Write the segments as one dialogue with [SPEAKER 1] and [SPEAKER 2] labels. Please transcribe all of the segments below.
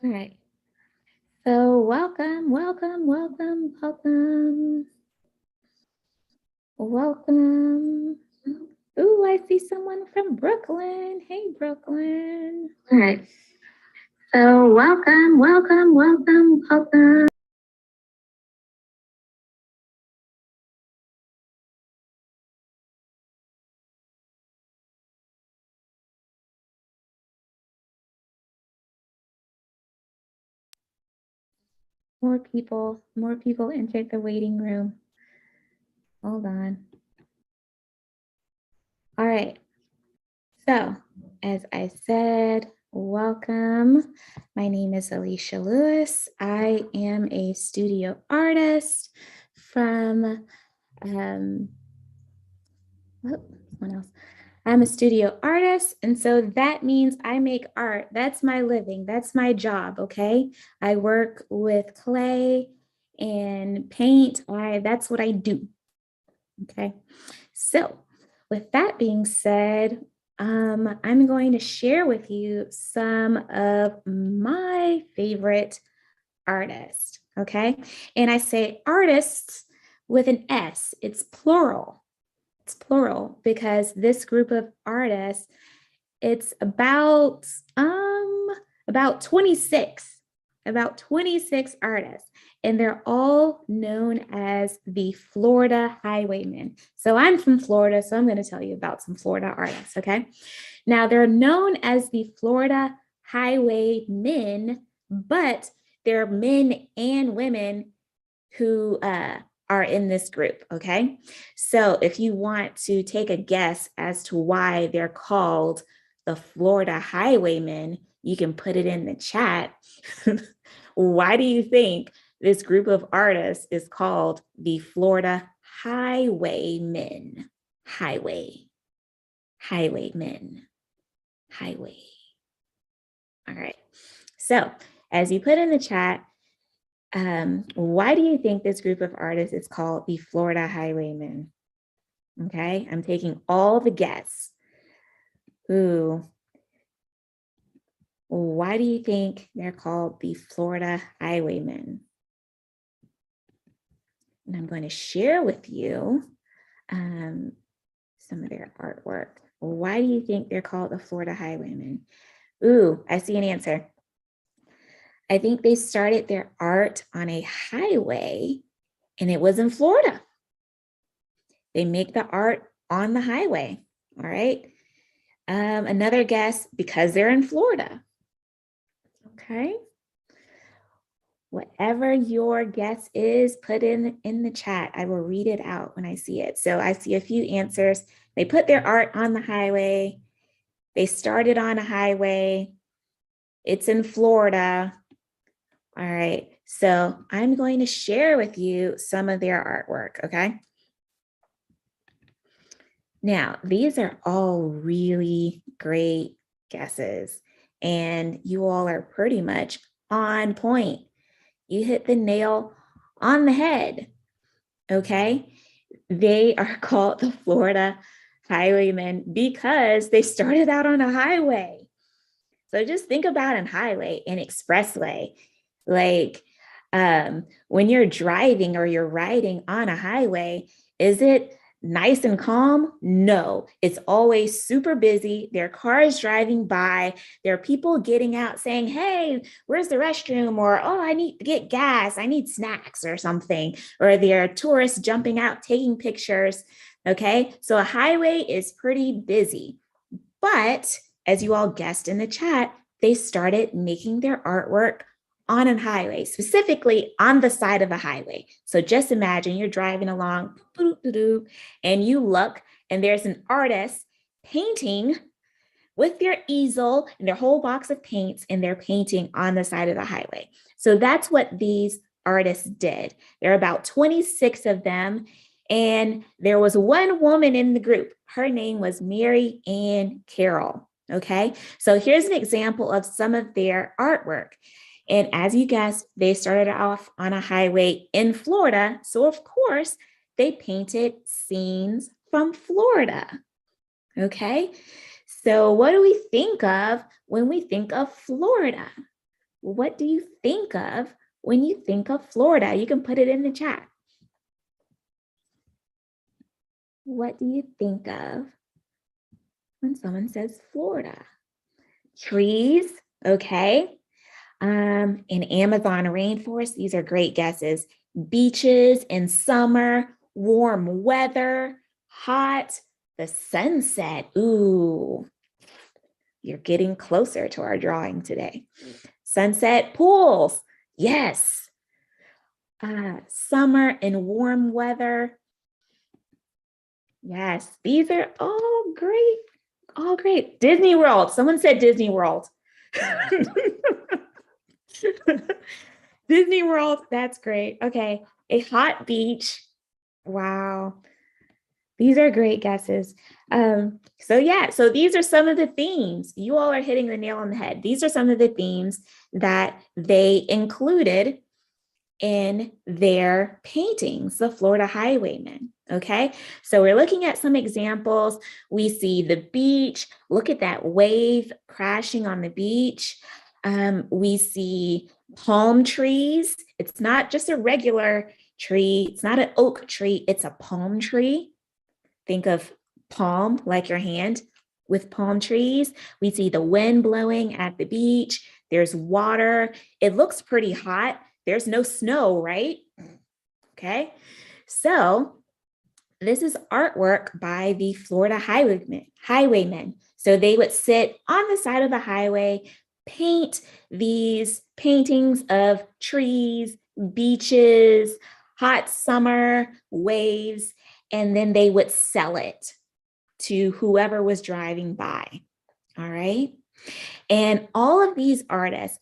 [SPEAKER 1] All right. So welcome, welcome, welcome, welcome, welcome. Ooh, I see someone from Brooklyn. Hey, Brooklyn. All right. So welcome, welcome, welcome, welcome. More people entered the waiting room. Hold on. All right. So, as I said, welcome. My name is Alicia Lewis. I am a studio artist from someone else. I'm a studio artist, and so that means I make art. That's my living. That's my job. Okay, I work with clay and paint. That's what I do. Okay, so with that being said, I'm going to share with you some of my favorite artists. Okay, and I say artists with an S. It's plural. It's plural because this group of artists, it's about 26 about 26 artists, and they're all known as the Florida Highwaymen. So I'm from Florida, so I'm going to tell you about some Florida artists. Okay, now they're known as the Florida Highwaymen, but they're men and women who are in this group. Okay, so if you want to take a guess as to why they're called the Florida Highwaymen, you can put it in the chat. Why do you think this group of artists is called the Florida Highwaymen? Highwaymen, highway. All right. So as you put in the chat, why do you think this group of artists is called the Florida Highwaymen? Okay, I'm taking all the guests. Ooh, why do you think they're called the Florida Highwaymen? And I'm going to share with you some of their artwork. Why do you think they're called the Florida Highwaymen? Ooh, I see an answer. I think they started their art on a highway, and it was in Florida. They make the art on the highway. All right. Another guess, because they're in Florida. Okay. Whatever your guess is, put in the chat. I will read it out when I see it. So I see a few answers. They put their art on the highway. They started on a highway. It's in Florida. All right. So I'm going to share with you some of their artwork. Okay. Now, these are all really great guesses, and you all are pretty much on point. You hit the nail on the head. Okay. They are called the Florida Highwaymen because they started out on a highway. So just think about an highway, an expressway. Like when you're driving or you're riding on a highway, is it nice and calm? No, it's always super busy. There are cars driving by. There are people getting out saying, hey, where's the restroom? Or, oh, I need to get gas. I need snacks or something. Or there are tourists jumping out, taking pictures. Okay, so a highway is pretty busy. But as you all guessed in the chat, they started making their artwork on a highway, specifically on the side of a highway. So just imagine you're driving along and you look and there's an artist painting with their easel and their whole box of paints, and they're painting on the side of the highway. So that's what these artists did. There are about 26 of them. And there was one woman in the group. Her name was Mary Ann Carroll. Okay, so here's an example of some of their artwork. And as you guessed, they started off on a highway in Florida. So, of course, they painted scenes from Florida. Okay, so what do we think of when we think of Florida? What do you think of when you think of Florida? You can put it in the chat. What do you think of when someone says Florida? Trees, okay. An Amazon rainforest, these are great guesses. Beaches in summer, warm weather, hot, the sunset. Ooh, you're getting closer to our drawing today. Sunset pools, yes. Summer and warm weather. Yes, these are all great. All great. Disney World. Someone said Disney World. Disney World. That's great. Okay. A hot beach. Wow. These are great guesses. So these are some of the themes. You all are hitting the nail on the head. These are some of the themes that they included in their paintings, the Florida Highwaymen. Okay, so we're looking at some examples. We see the beach. Look at that wave crashing on the beach. We see palm trees. It's not just a regular tree. It's not an oak tree. It's a palm tree. Think of palm like your hand with palm trees. We see the wind blowing at the beach. There's water. It looks pretty hot. There's no snow, right? Okay, so this is artwork by the Florida Highwaymen. So they would sit on the side of the highway, paint these paintings of trees, beaches, hot summer, waves, and then they would sell it to whoever was driving by. All right. And all of these artists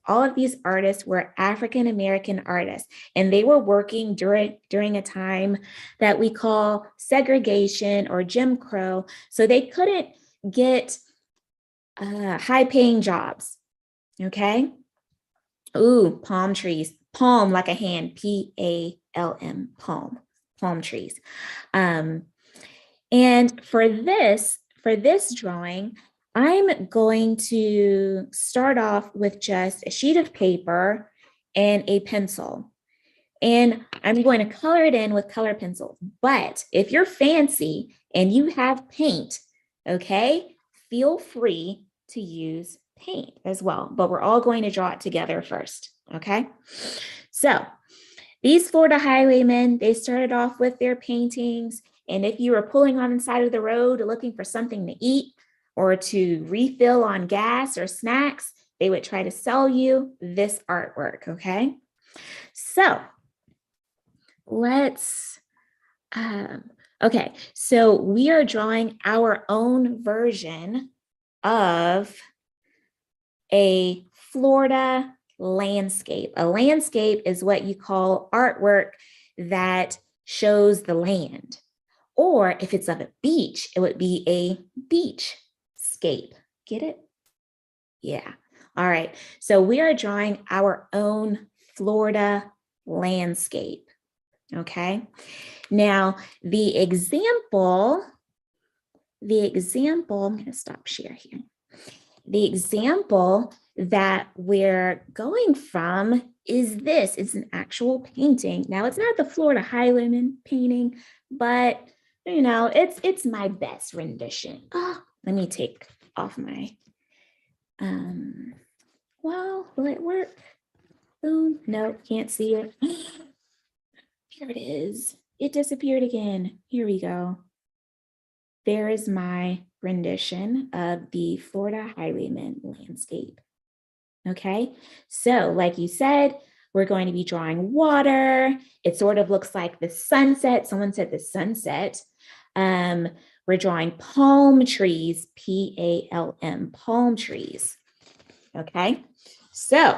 [SPEAKER 1] were African-American artists, and they were working during a time that we call segregation or Jim Crow. So they couldn't get high-paying jobs. Okay. Ooh, palm trees. Palm like a hand. P-A-L-M. Palm trees. And for this drawing, I'm going to start off with just a sheet of paper and a pencil. And I'm going to color it in with color pencils. But if you're fancy and you have paint, okay, feel free to use paint as well. But we're all going to draw it together first, okay? So these Florida Highwaymen, they started off with their paintings. And if you were pulling on the side of the road looking for something to eat, or to refill on gas or snacks, they would try to sell you this artwork, okay? So let's, okay, so we are drawing our own version of a Florida landscape. A landscape is what you call artwork that shows the land. Or if it's of a beach, it would be a beach scape. Get it? Yeah. All right. So we are drawing our own Florida landscape. Okay. Now, the example, I'm going to stop share here. The example that we're going from is this. It's an actual painting. Now, it's not the Florida Highwaymen painting, but you know, it's my best rendition. Oh, let me take off my, well, will it work? Boom, no, can't see it. Here it is. It disappeared again. Here we go. There is my rendition of the Florida Highwaymen landscape. Okay, so like you said, we're going to be drawing water. It sort of looks like the sunset. Someone said the sunset. We're drawing palm trees, P-A-L-M, palm trees. Okay, so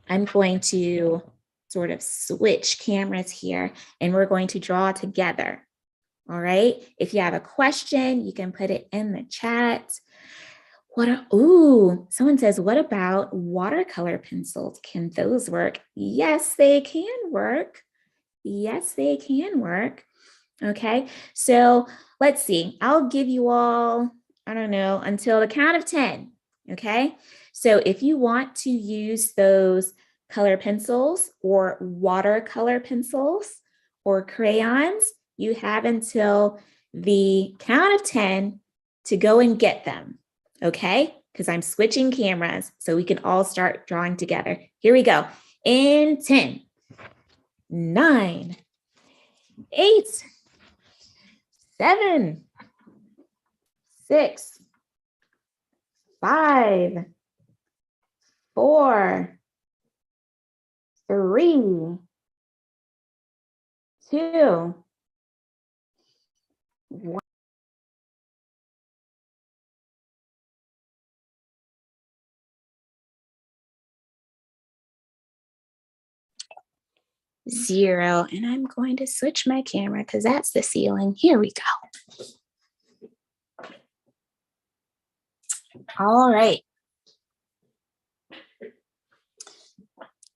[SPEAKER 1] I'm going to sort of switch cameras here and we're going to draw together. All right, if you have a question, you can put it in the chat. Someone says, what about watercolor pencils? Can those work? Yes, they can work. Yes, they can work. Okay, so let's see. I'll give you all, I don't know, until the count of 10. Okay, So if you want to use those color pencils or watercolor pencils or crayons, you have until the count of 10 to go and get them, okay? Because I'm switching cameras so we can all start drawing together. Here we go. In 10, 9, 8, 7, 6, 5, 4, 3, 2, 1. 0. And I'm going to switch my camera because that's the ceiling. Here we go. All right.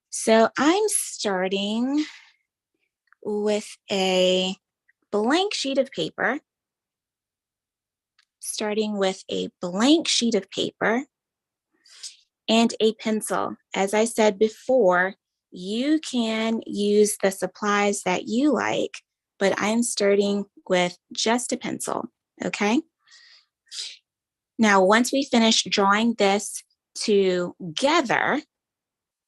[SPEAKER 1] So I'm starting with a blank sheet of paper. Starting with a blank sheet of paper and a pencil. As I said before, you can use the supplies that you like, but I'm starting with just a pencil, okay? Now, once we finish drawing this together,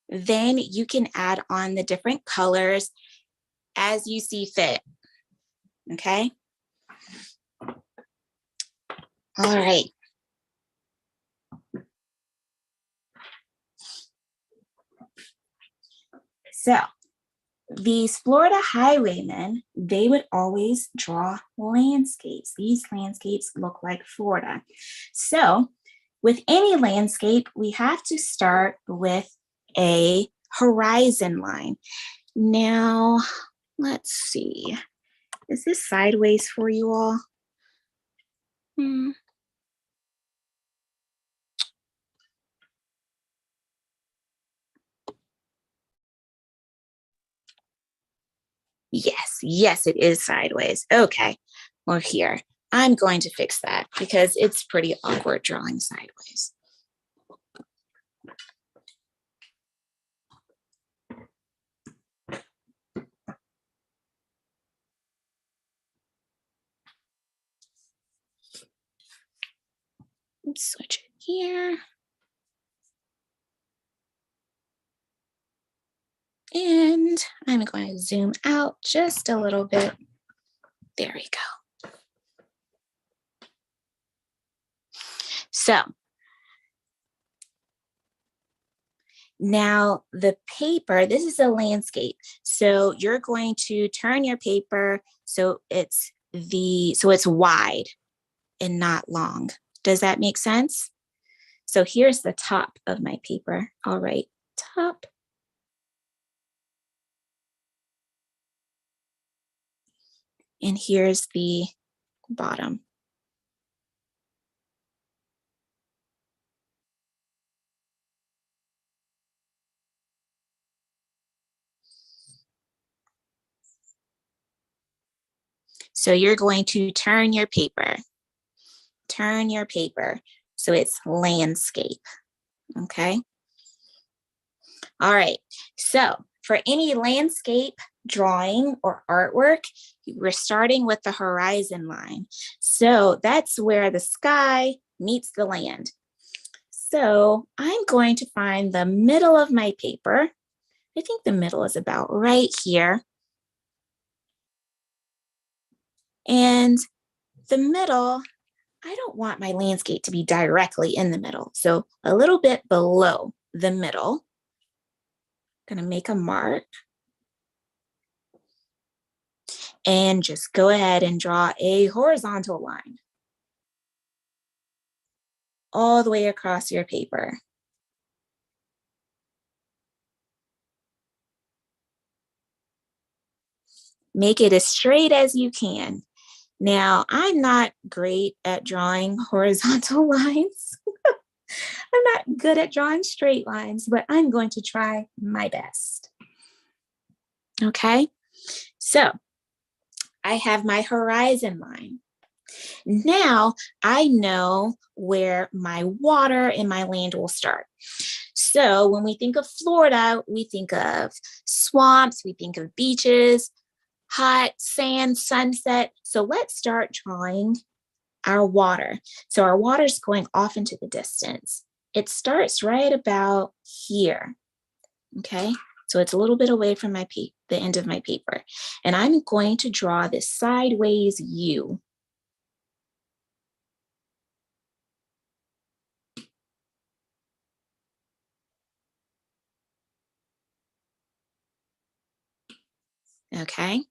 [SPEAKER 1] then you can add on the different colors as you see fit, okay? All right. So these Florida Highwaymen, they would always draw landscapes. These landscapes look like Florida. So with any landscape, we have to start with a horizon line. Now, let's see. Is this sideways for you all? Yes, it is sideways. Okay, well here, I'm going to fix that because it's pretty awkward drawing sideways. Let's switch it here. And I'm going to zoom out just a little bit. There we go. So now the paper, this is a landscape. So you're going to turn your paper so it's wide and not long. Does that make sense? So here's the top of my paper. All right, top. And here's the bottom. So you're going to turn your paper. Turn your paper so it's landscape, okay? All right, so for any landscape drawing or artwork, we're starting with the horizon line. So that's where the sky meets the land. So I'm going to find the middle of my paper. I think the middle is about right here. And the middle, I don't want my landscape to be directly in the middle. So a little bit below the middle, I'm gonna make a mark. And just go ahead and draw a horizontal line all the way across your paper. Make it as straight as you can. Now, I'm not great at drawing horizontal lines. I'm not good at drawing straight lines, but I'm going to try my best. Okay, so I have my horizon line. Now I know where my water and my land will start. So when we think of Florida, we think of swamps, we think of beaches, hot sand, sunset. So let's start drawing our water. So our water is going off into the distance. It starts right about here. Okay. So it's a little bit away from the end of my paper. And I'm going to draw this sideways U. Okay.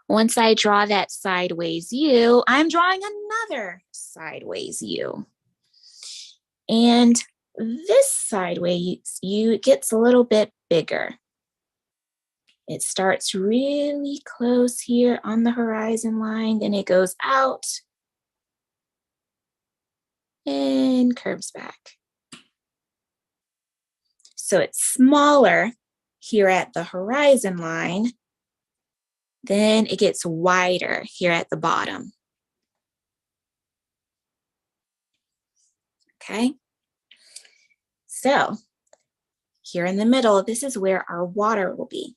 [SPEAKER 1] Once I draw that sideways U, I'm drawing another sideways U. And this sideways U gets a little bit bigger. It starts really close here on the horizon line, then it goes out and curves back. So it's smaller here at the horizon line, then it gets wider here at the bottom. Okay. So here in the middle, this is where our water will be.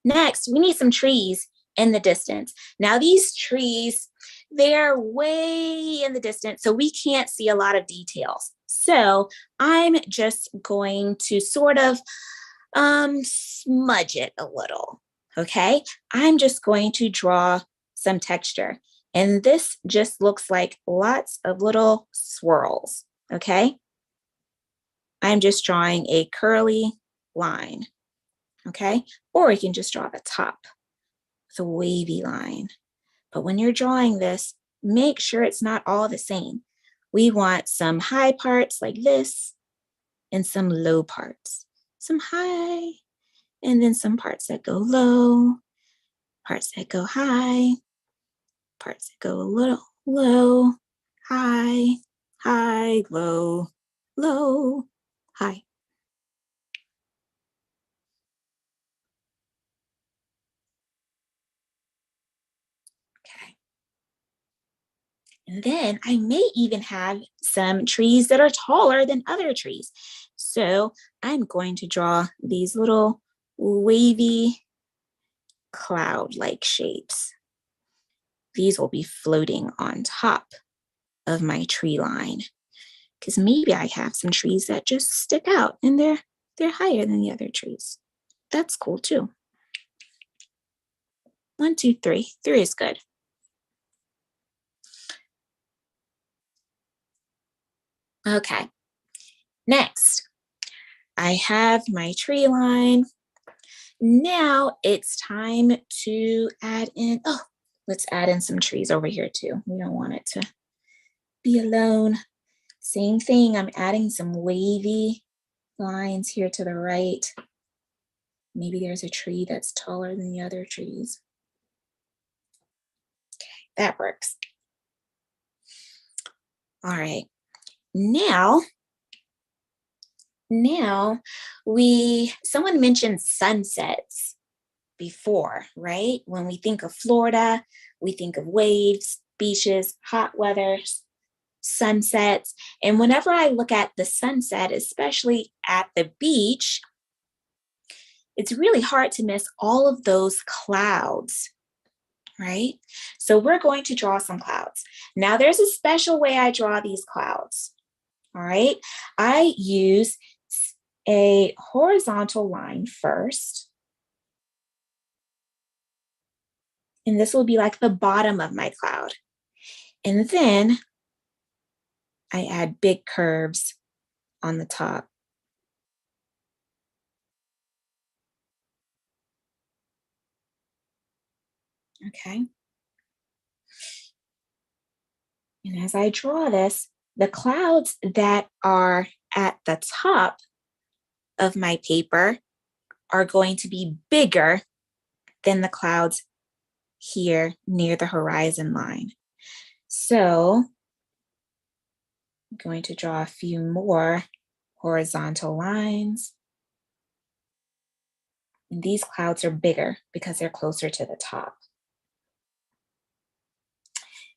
[SPEAKER 1] Next, we need some trees in the distance. Now these trees, they're way in the distance, so we can't see a lot of details. So I'm just going to sort of smudge it a little, okay? I'm just going to draw some texture. And this just looks like lots of little swirls, okay? I'm just drawing a curly line, okay? Or you can just draw the top with a wavy line. But when you're drawing this, make sure it's not all the same. We want some high parts like this and some low parts. Some high and then some parts that go low, parts that go high, parts that go a little low, high, high, low, low, high. Okay. And then I may even have some trees that are taller than other trees. So I'm going to draw these little wavy cloud-like shapes. These will be floating on top of my tree line because maybe I have some trees that just stick out and they're higher than the other trees. That's cool too. 1, 2, 3. 3 is good. Okay. Next, I have my tree line. Now it's time to add in, let's add in some trees over here too. We don't want it to be alone. Same thing, I'm adding some wavy lines here to the right. Maybe there's a tree that's taller than the other trees. Okay, that works. All right, now someone mentioned sunsets before, right? When we think of Florida, we think of waves, beaches, hot weather, sunsets. And whenever I look at the sunset, especially at the beach, it's really hard to miss all of those clouds, right? So we're going to draw some clouds. Now there's a special way I draw these clouds, all right? I use a horizontal line first. And this will be like the bottom of my cloud. And then I add big curves on the top. Okay. And as I draw this, the clouds that are at the top of my paper are going to be bigger than the clouds here near the horizon line. So I'm going to draw a few more horizontal lines. And these clouds are bigger because they're closer to the top.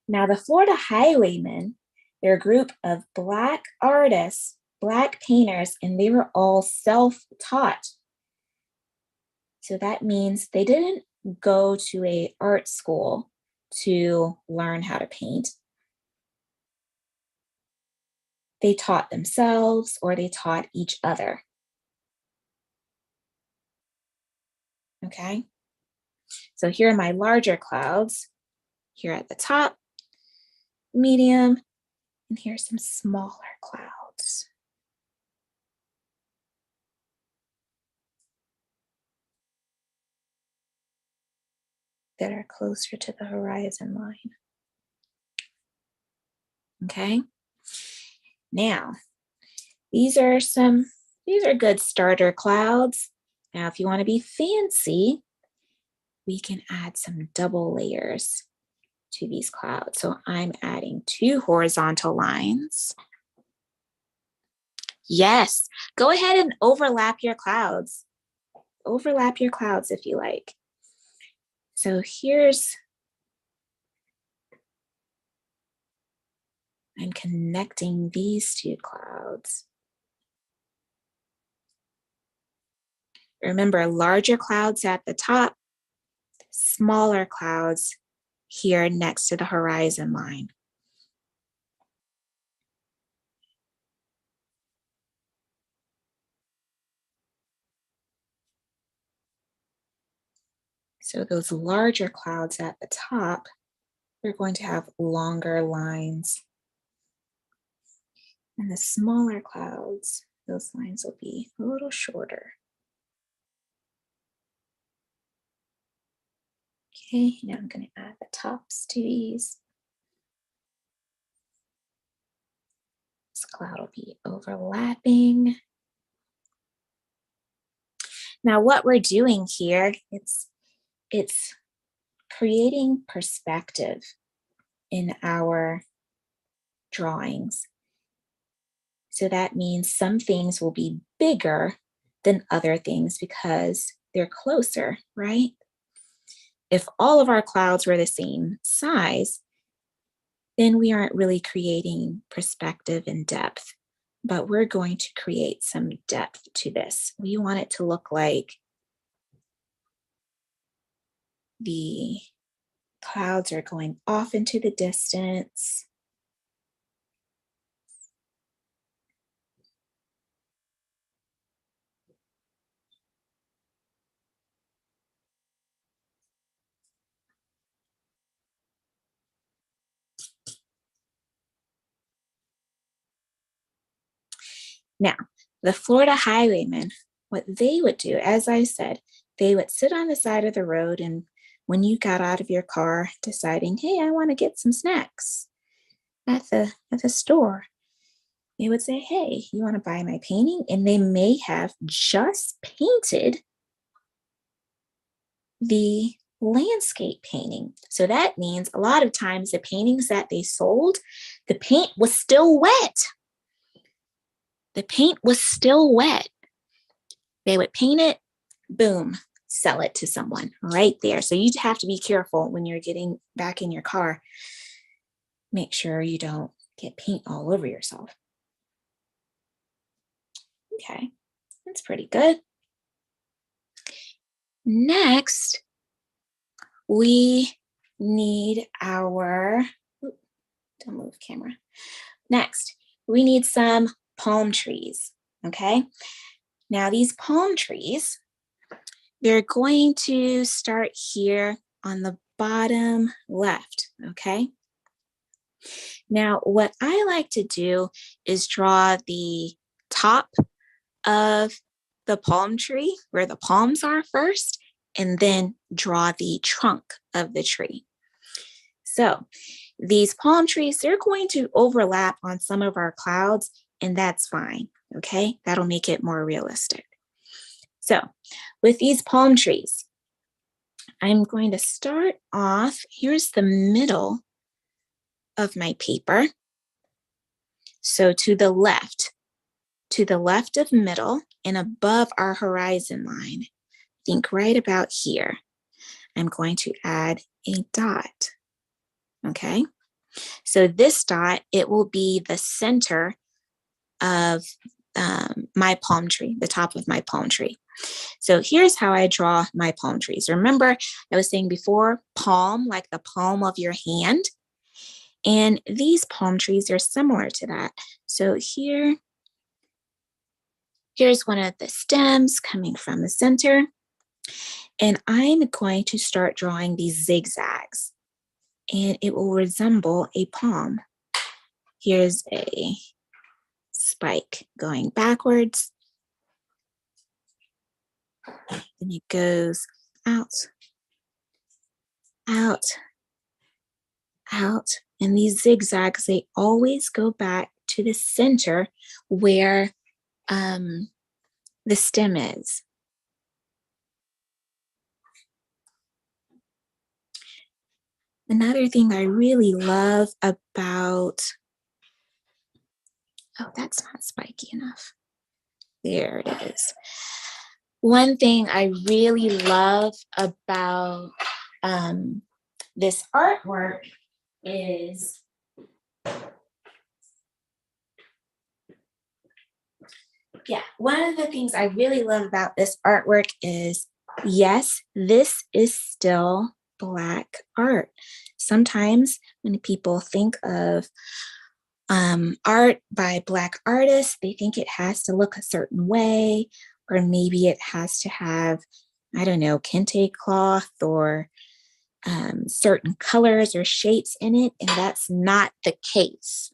[SPEAKER 1] Now, the Florida Highwaymen, they're a group of Black artists, Black painters, and they were all self taught. So that means they didn't go to a art school to learn how to paint. They taught themselves or they taught each other. Okay. So here are my larger clouds. Here at the top, medium, and here's some smaller clouds that are closer to the horizon line. Okay. Now, these are good starter clouds. Now, if you want to be fancy, we can add some double layers to these clouds. So I'm adding 2 horizontal lines. Yes, go ahead and overlap your clouds. Overlap your clouds if you like. So I'm connecting these 2 clouds. Remember, larger clouds at the top, smaller clouds here next to the horizon line. So those larger clouds at the top, they're going to have longer lines. And the smaller clouds, those lines will be a little shorter. Okay, now I'm going to add the tops to these. This cloud will be overlapping. Now what we're doing here, it's creating perspective in our drawings. So that means some things will be bigger than other things because they're closer, right? If all of our clouds were the same size, then we aren't really creating perspective and depth, but we're going to create some depth to this. We want it to look like the clouds are going off into the distance. Now, the Florida Highwaymen, what they would do, as I said, they would sit on the side of the road, and when you got out of your car deciding, hey, I want to get some snacks at the store, they would say, hey, you want to buy my painting? And they may have just painted the landscape painting. So that means a lot of times the paintings that they sold, the paint was still wet. The paint was still wet. They would paint it, boom, sell it to someone right there. So you have to be careful when you're getting back in your car. Make sure you don't get paint all over yourself. Okay, that's pretty good. Next, we need don't move camera. Next, we need some palm trees, okay? Now these palm trees, they're going to start here on the bottom left, okay? Now, what I like to do is draw the top of the palm tree where the palms are first, and then draw the trunk of the tree. So these palm trees, they're going to overlap on some of our clouds, and that's fine, okay? That'll make it more realistic. So with these palm trees, I'm going to start off, here's the middle of my paper. So to the left of middle and above our horizon line, think right about here, I'm going to add a dot, okay? So this dot, it will be the center of my palm tree, the top of my palm tree. So here's how I draw my palm trees. Remember, I was saying before, palm, like the palm of your hand. And these palm trees are similar to that. So here's one of the stems coming from the center. And I'm going to start drawing these zigzags. And it will resemble a palm. Here's a spike going backwards. Then it goes out, out, out. And these zigzags, they always go back to the center where the stem is. Another thing I really love about, oh, that's not spiky enough. There it is. One thing I really love about this artwork is one of the things I really love about this artwork is, yes, this is still Black art. Sometimes when people think of art by Black artists, they think it has to look a certain way, or maybe it has to have, I don't know, kente cloth or certain colors or shapes in it, and that's not the case.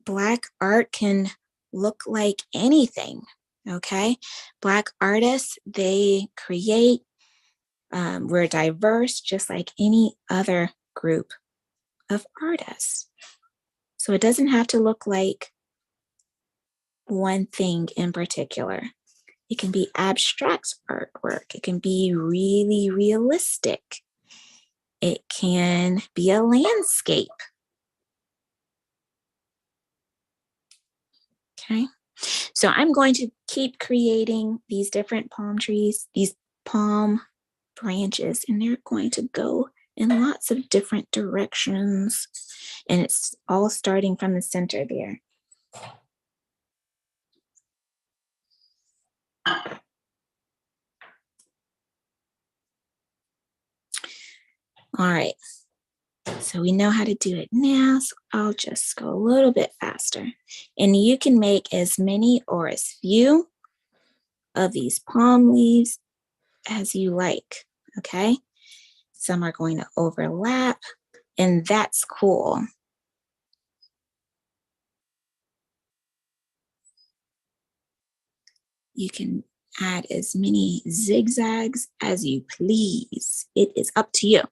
[SPEAKER 1] Black art can look like anything, okay? Black artists, they create, we're diverse just like any other group of artists. So it doesn't have to look like one thing in particular. It can be abstract artwork. It can be really realistic. It can be a landscape. Okay, so I'm going to keep creating these different palm trees, these palm branches, and they're going to go in lots of different directions. And it's all starting from the center there. All right, so we know how to do it now, so I'll just go a little bit faster. And you can make as many or as few of these palm leaves as you like, okay? Some are going to overlap, and that's cool. You can add as many zigzags as you please. It is up to you.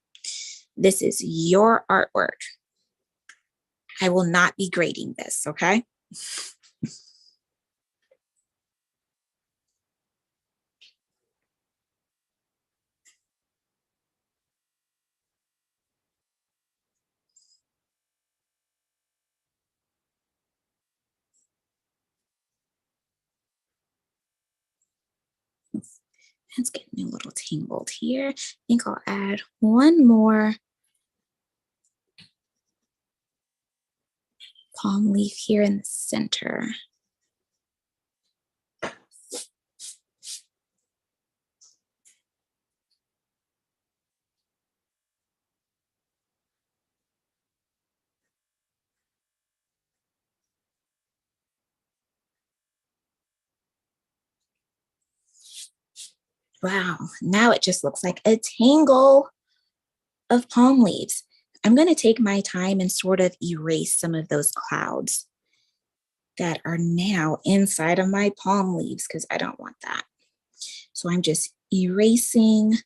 [SPEAKER 1] This is your artwork. I will not be grading this, okay? It's getting a little tangled here. I think I'll add one more palm leaf here in the center. Wow, now it just looks like a tangle of palm leaves. I'm going to take my time and sort of erase some of those clouds that are now inside of my palm leaves because I don't want that. So I'm just erasing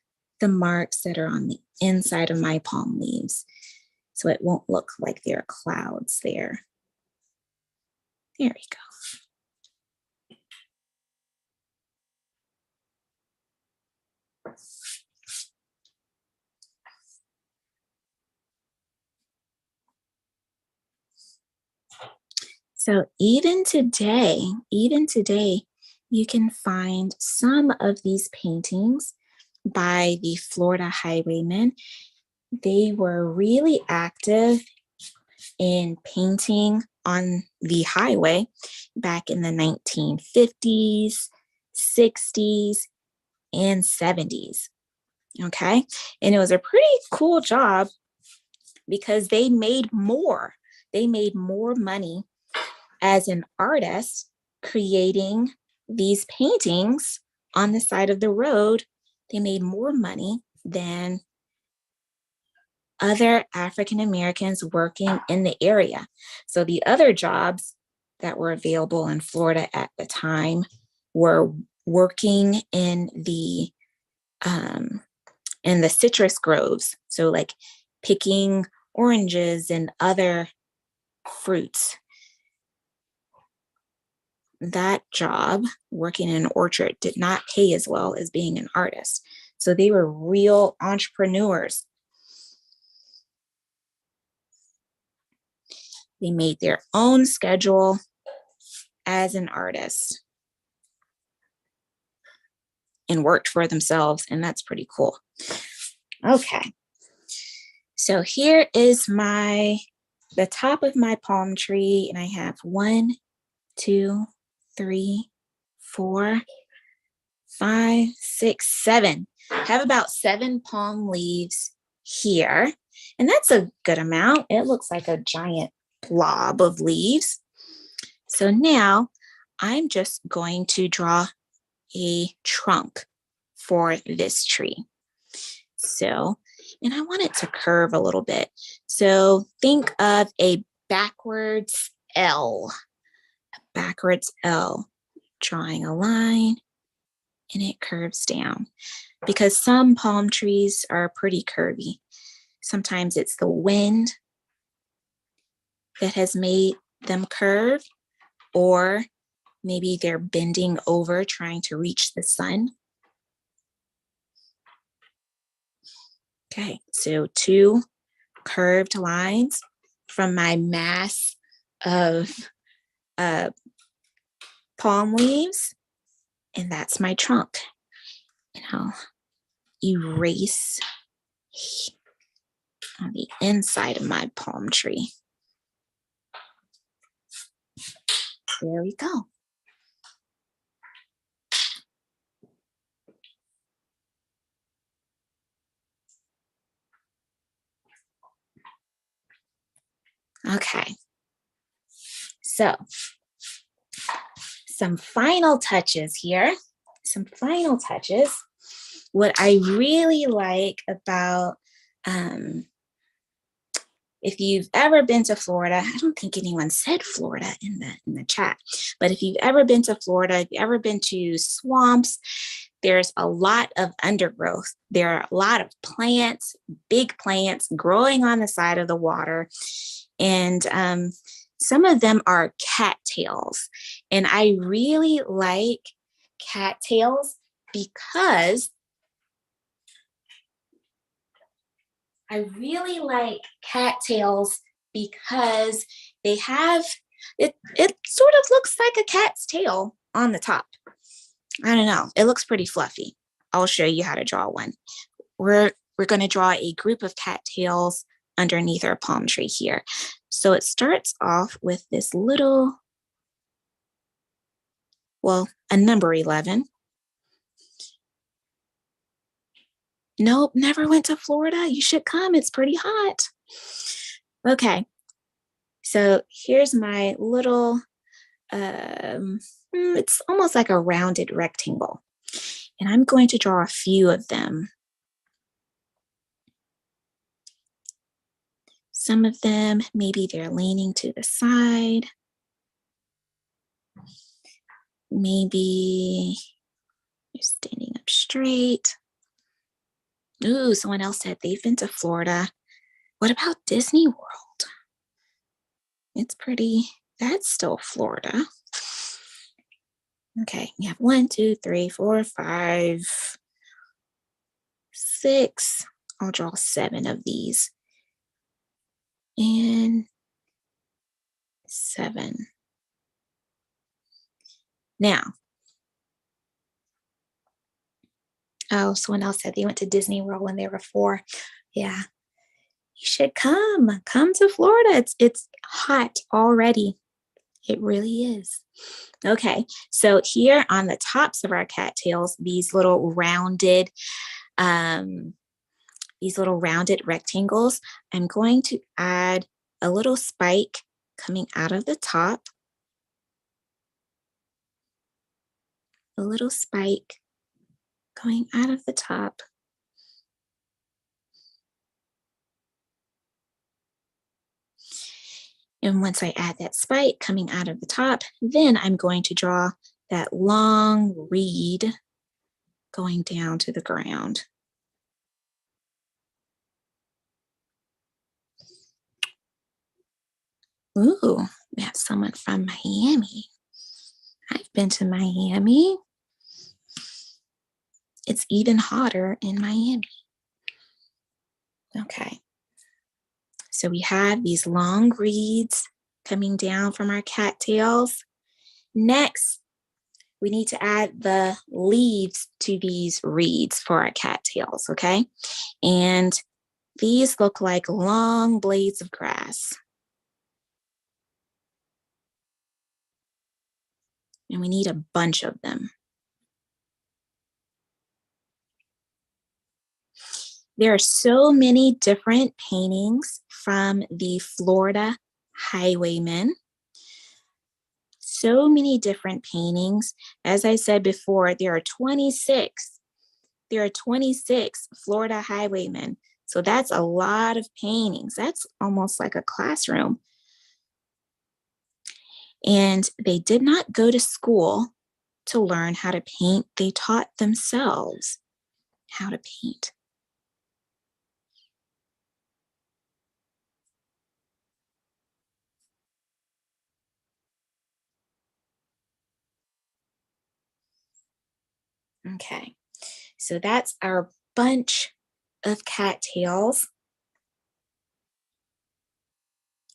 [SPEAKER 1] the marks that are on the inside of my palm leaves so it won't look like there are clouds there. There we go. So even today, you can find some of these paintings by the Florida Highwaymen. they were really active in painting on the highway back in the 1950s, 60s, and 70s. Okay. And it was a pretty cool job because they made more. They made more money as an artist creating these paintings on the side of the road. They made more money than other African Americans working in the area. So the other jobs that were available in Florida at the time were working in the citrus groves. So like picking oranges and other fruits. That job, working in an orchard, did not pay as well as being an artist. So they were real entrepreneurs. They made their own schedule as an artist and worked for themselves, and that's pretty cool. Okay. So here is the top of my palm tree, and I have 1, 2, 3, 4, 5, 6, 7. I have about 7 palm leaves here, and that's a good amount. It looks like a giant blob of leaves. So now I'm just going to draw a trunk for this tree. So, and I want it to curve a little bit. So think of a backwards L. Backwards L, drawing a line, and it curves down because some palm trees are pretty curvy. Sometimes it's the wind that has made them curve, or maybe they're bending over trying to reach the sun. Okay, so 2 curved lines from my mass of palm leaves, and that's my trunk. And I'll erase on the inside of my palm tree. There we go. Okay. So, some final touches here. Some final touches. What I really like about if you've ever been to Florida, I don't think anyone said Florida in the chat, but if you've ever been to Florida, if you've ever been to swamps, there's a lot of undergrowth. There are a lot of plants, big plants growing on the side of the water. And some of them are cattails. And I really like cattails because they have it sort of looks like a cat's tail on the top. I don't know. It looks pretty fluffy. I'll show you how to draw one. We're going to draw a group of cattails underneath our palm tree here. So it starts off with this little, a number 11. Nope, never went to Florida. You should come. It's pretty hot. Okay. So here's my little, it's almost like a rounded rectangle. And I'm going to draw a few of them. Some of them, maybe they're leaning to the side. Maybe you're standing up straight. Ooh, someone else said they've been to Florida. What about Disney World? It's pretty, that's still Florida. Okay, you have 1, 2, 3, 4, 5, 6. I'll draw 7 of these. And 7. Now, someone else said they went to Disney World when they were 4. Yeah, You should come. Come to Florida. It's hot already. It really is. Okay, so here on the tops of our cattails, um, these little rounded rectangles, I'm going to add a little spike coming out of the top, a little spike going out of the top. And once I add that spike coming out of the top, then I'm going to draw that long reed going down to the ground. Ooh, we have someone from Miami. I've been to Miami. It's even hotter in Miami. Okay, so we have these long reeds coming down from our cattails. Next, we need to add the leaves to these reeds for our cattails, okay? And these look like long blades of grass. And we need a bunch of them. There are so many different paintings from the Florida Highwaymen. So many different paintings. As I said before, there are 26. There are 26 Florida Highwaymen. So that's a lot of paintings. That's almost like a classroom. And they did not go to school to learn how to paint. They taught themselves how to paint. Okay, so that's our bunch of cattails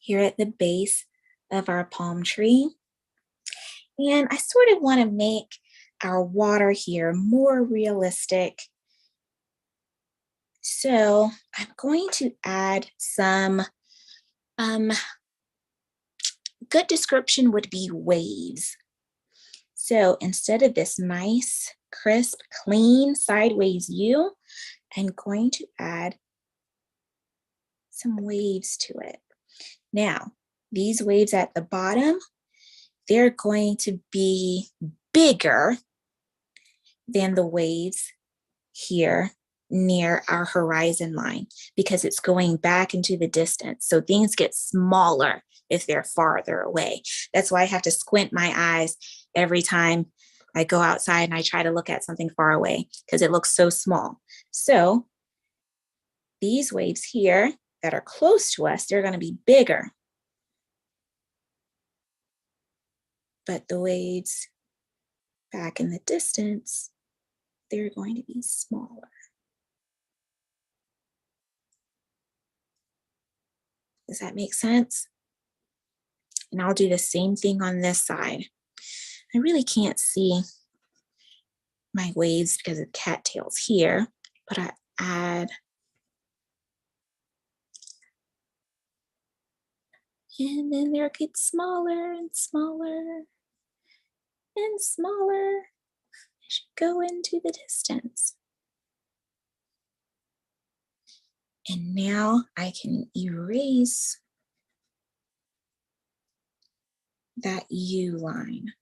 [SPEAKER 1] here at the base of our palm tree. And I sort of want to make our water here more realistic. So I'm going to add some, good description would be waves. So instead of this nice, crisp, clean sideways U, I'm going to add some waves to it. Now, these waves at the bottom, they're going to be bigger than the waves here near our horizon line because it's going back into the distance. So things get smaller if they're farther away. That's why I have to squint my eyes every time I go outside and I try to look at something far away because it looks so small. So these waves here that are close to us, they're going to be bigger. But the waves back in the distance, they're going to be smaller. Does that make sense? And I'll do the same thing on this side. I really can't see my waves because of cattails here, but I add, and then they get smaller and smaller and smaller as you go into the distance. And now I can erase that U line.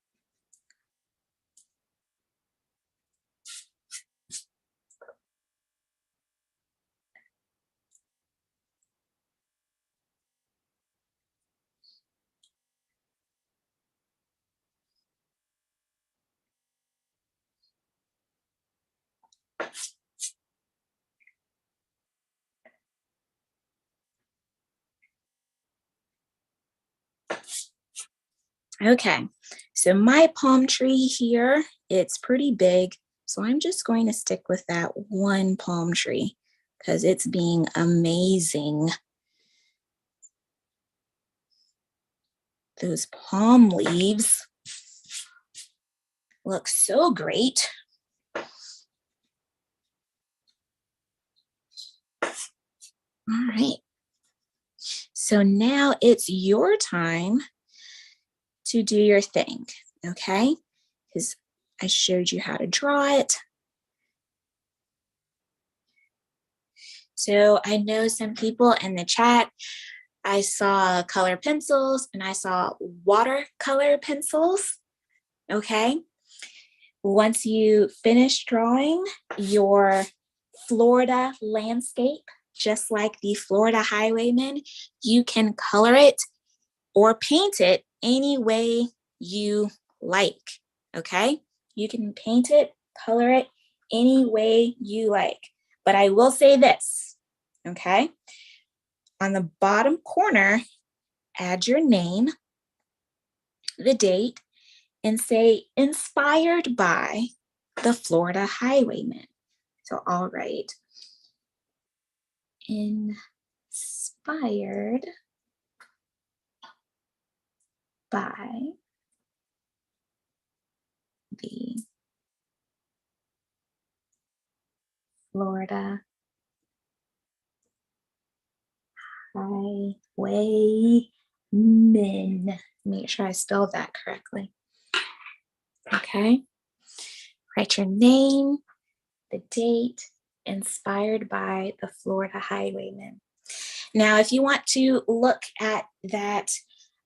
[SPEAKER 1] Okay, so my palm tree here, it's pretty big. So I'm just going to stick with that one palm tree because it's being amazing. Those palm leaves look so great. All right, So now it's your time to do your thing, okay? Because I showed you how to draw it. So I know some people in the chat, I saw color pencils and I saw watercolor pencils, okay? Once you finish drawing your Florida landscape, just like the Florida Highwaymen, you can color it or paint it any way you like, okay? You can paint it, color it any way you like. But I will say this, okay? On the bottom corner, add your name, the date, and say inspired by the Florida Highwaymen. So I'll write inspired by the Florida Highwaymen. Make sure I spelled that correctly. Okay. Write your name, the date, inspired by the Florida Highwaymen. Now, if you want to look at that,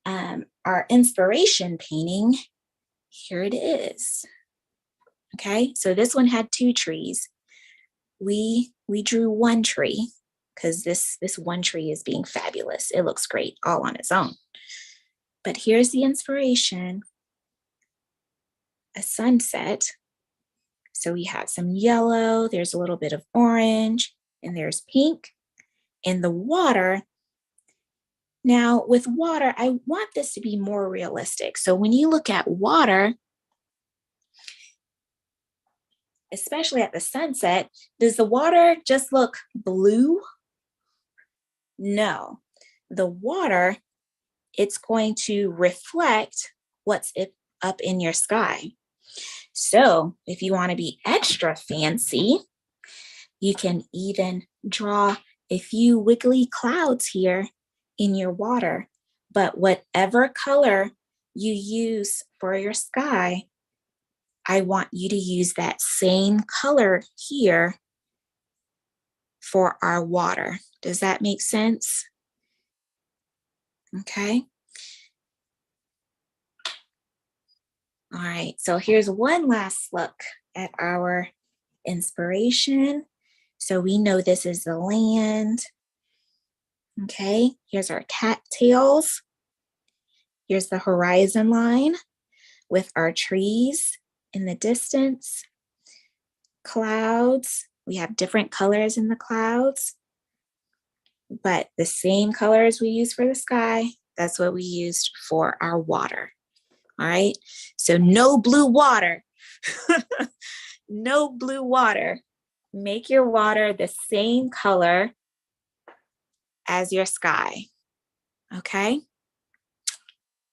[SPEAKER 1] our inspiration painting, here it is. Okay, so this one had 2 trees. We drew 1 tree because this one tree is being fabulous. It looks great all on its own. But here's the inspiration, a sunset. So we have some yellow, there's a little bit of orange, and there's pink. And the water, now with water, I want this to be more realistic. So when you look at water, especially at the sunset, does the water just look blue? No, the water, it's going to reflect what's up in your sky. So if you want to be extra fancy, you can even draw a few wiggly clouds here in your water. But whatever color you use for your sky, I want you to use that same color here for our water. Does that make sense? Okay. All right, so here's one last look at our inspiration. So we know this is the land. Okay, here's our cattails. Here's the horizon line with our trees in the distance. Clouds, we have different colors in the clouds, but the same colors we use for the sky, that's what we used for our water. All right, so no blue water. No blue water. Make your water the same color as your sky. Okay?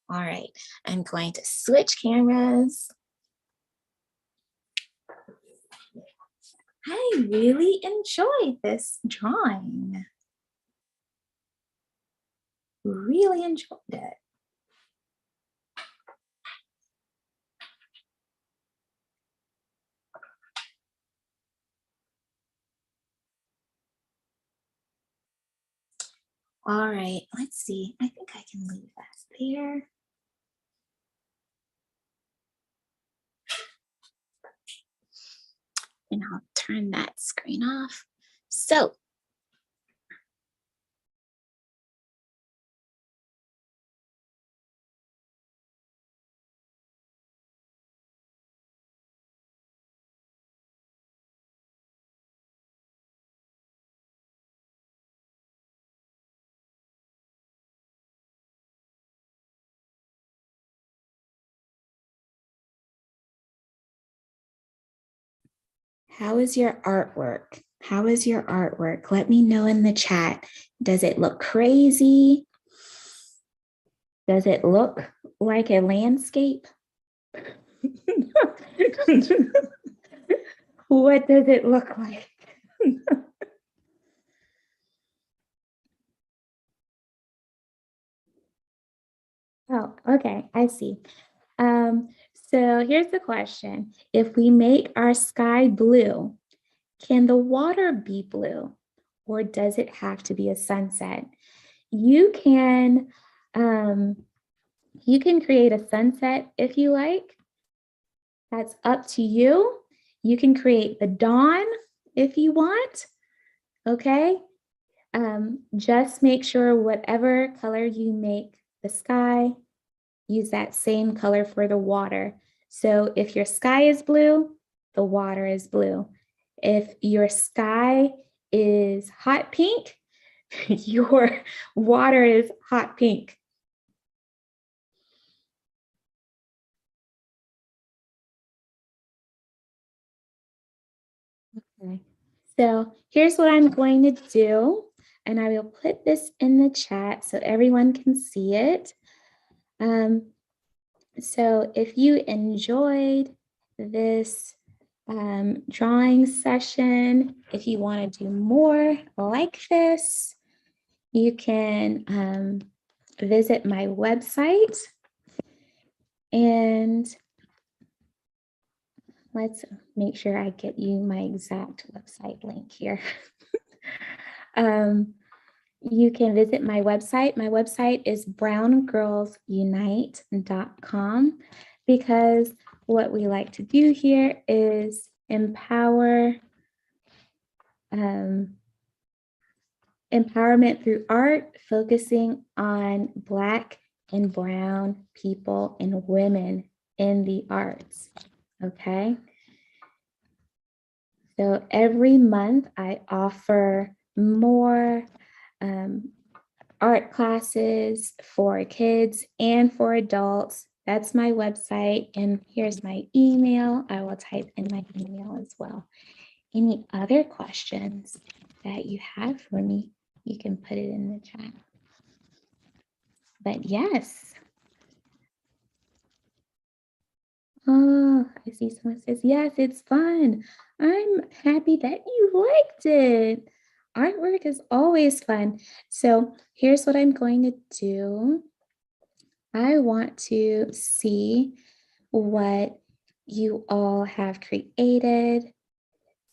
[SPEAKER 1] All right, I'm going to switch cameras. I really enjoyed this drawing. Really enjoyed it. All right, let's see. I think I can leave that there. And I'll turn that screen off. So, how is your artwork? How is your artwork? Let me know in the chat. Does it look crazy? Does it look like a landscape? What does it look like? Oh, okay, I see. So here's the question. If we make our sky blue, can the water be blue or does it have to be a sunset? You can um, you can create a sunset if you like. That's up to you. You can create the dawn if you want. Okay. Just make sure whatever color you make the sky, use that same color for the water. So if your sky is blue, the water is blue. If your sky is hot pink, your water is hot pink. Okay. So here's what I'm going to do, and I will put this in the chat so everyone can see it. Um, so if you enjoyed this drawing session, if you want to do more like this, you can visit my website, and let's make sure I get you my exact website link here. You can visit my website. My website is browngirlsunite.com because what we like to do here is empower empowerment through art, focusing on Black and Brown people and women in the arts. Okay. So every month I offer more art classes for kids and for adults. That's my website. And here's my email. I will type in my email as well. Any other questions that you have for me, you can put it in the chat. But yes. Oh, I see someone says, yes, it's fun. I'm happy that you liked it. Artwork is always fun. So here's what I'm going to do. I want to see what you all have created.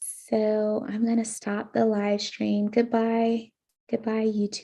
[SPEAKER 1] So I'm going to stop the live stream. Goodbye. Goodbye, YouTube.